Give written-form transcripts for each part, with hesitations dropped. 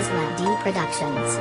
Isla D Productions.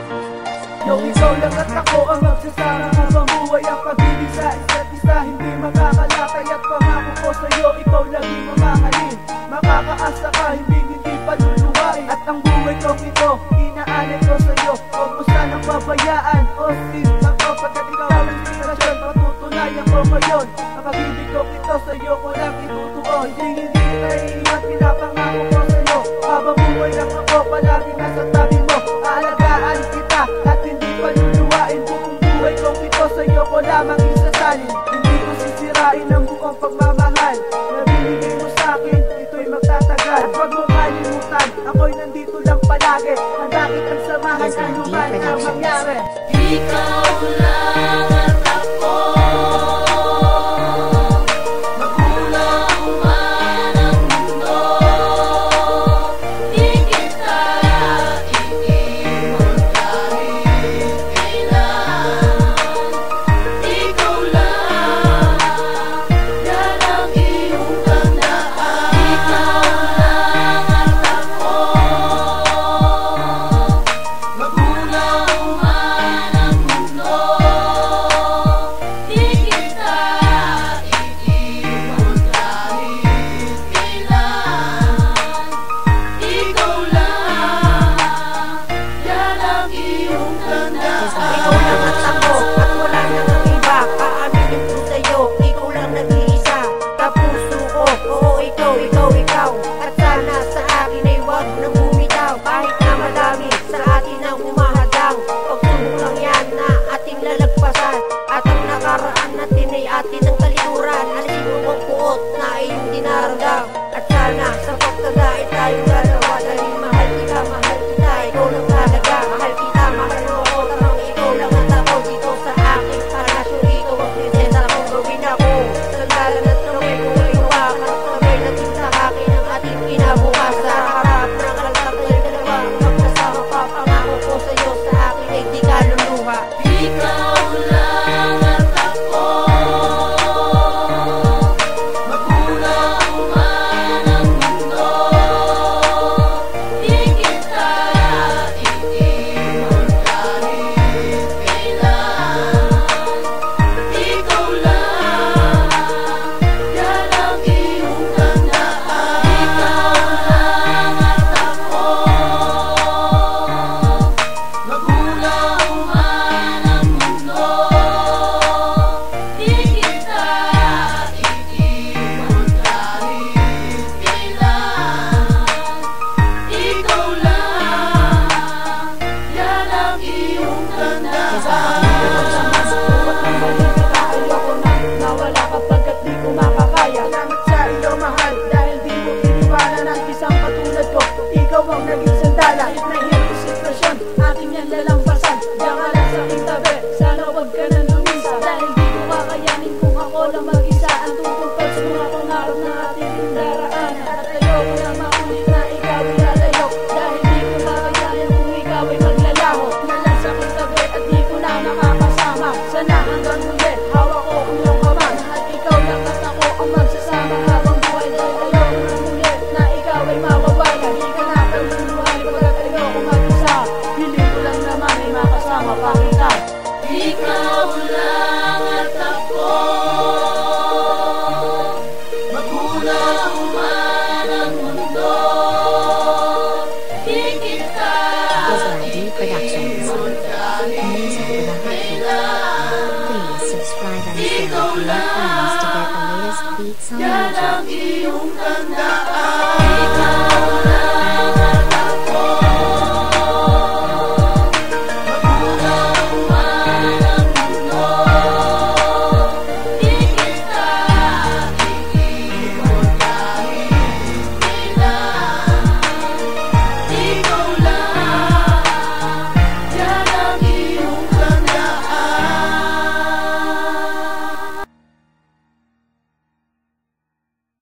Yung ikaw lang at ako ang magsasama habang buhay ang pag-ibig sa isa't isa. Hindi makakalakay at pangako ko sa'yo, ikaw laging mamahalin. Makakaasa ka, hindi paluluhain. At ang buhay kong ito, inaalay ko sa'yo. Huwag mo sanang pabayaan o sinta ko. Pagkat ikaw ang inspirasyon, patutunayan ko ngayon. Ang pag-ibig kong ito sa'yo ko lang itutuo. Hindi naiiyak, pinapangako ko sa'yo. Habang buhay lang ako, palagi nasa tabi mo. Aalagaan kita at hindi paluluhain. Buong buhay kong ito sa'yo ko lamang isasalin. Hindi ko sisirain ang buong pagmamahal na binigay mo sa'kin, ito'y magtatagal. At huwag mong kalimutan, ako'y nandito lang palagi. Handa kitang samahan ano man ang mangyari. Ikaw lang at ako, magulang man ang mundo. Di kita iiwan kahit kailan. Ikaw lang, yan ang iyong tandaan. Ikaw lang at ako, magulang man ang mundo. Di kita iiwan kahit kailan. Ikaw lang, yan ang iyong tandaan. Ikaw lang at ako, at wala nang ang iba. Aaminin ko sa'yo, ikaw lang nag-iisa. Kapuso ko, oo ikaw. At sana sa akin ay wag nang bumitaw. Kahit na madami sa atin ang humahadang. Pagsubok lang yan na ating lalagpasan. At ang nakaraan natin ay atin ang kalikuran. Alisin mo ang puot na iyong dinaranggang. At sana sa pagtaga ay tayong dalawa. Dahil mahal kita, ikaw lang talaga. Mahal kita, mahal mo ako. Tamang ikaw lang at ako dito sa aking palasyo. Ikaw ang prinsesa kung gawin ako. Sandalan at kamay kung iwakan at kamay natin sa akin ang ating kinabukas. Sa harap ng altar tayo dalawa magkasama pa. Pangako ko sa'yo sa akin ay di ka luluha. Ikaw lang at ako, magulang man ang mundo. Di kita iiwan kahit kailan. Ikaw lang, yan ang iyong tandaan. Ikaw lang at ako, magulang man ang mundo. Di kita iiwan kahit kailan. Ikaw lang, yan ang iyong tandaan. Ayoko na nawala kapagkat di ko makakaya. Salamat sa iyo mahal dahil di mo iniwanan ang isang katulad ko. Ikaw ang naging sandala. Kahit na hirap sitwasyon, aking yan lalampasan. Diyan ka lang sa aking tabi, sana wag ka nang lumisa. Dahil di ko kakayanin kung ako lang mag-isa. Ang tutupad sa mga pangarap na ating daraanan. At ayoko na makulit na ikaw ay lalayo. Dahil di ko kakayanin kung ikaw ay maglalaho. Nalang sa aking tabi at di ko na makakasama. Sana hanggang muli, hawak ko ang iyong kamay. At ikaw lang at ako ang magsasama habang buhay. Dahil ayoko na muli na ikaw ay mawawala. Di ka na kaluluhan pagkat ayoko mag-isa. Hiling ko lang naman ay makasama pa kita. Ikaw lang at ako, magulang man ang mundo. Di kita Isla D Productions. iiwan kahit Music with a heartbeat. Please subscribe and share with your friends to get the latest beats on yan YouTube. ang iyong tandaan.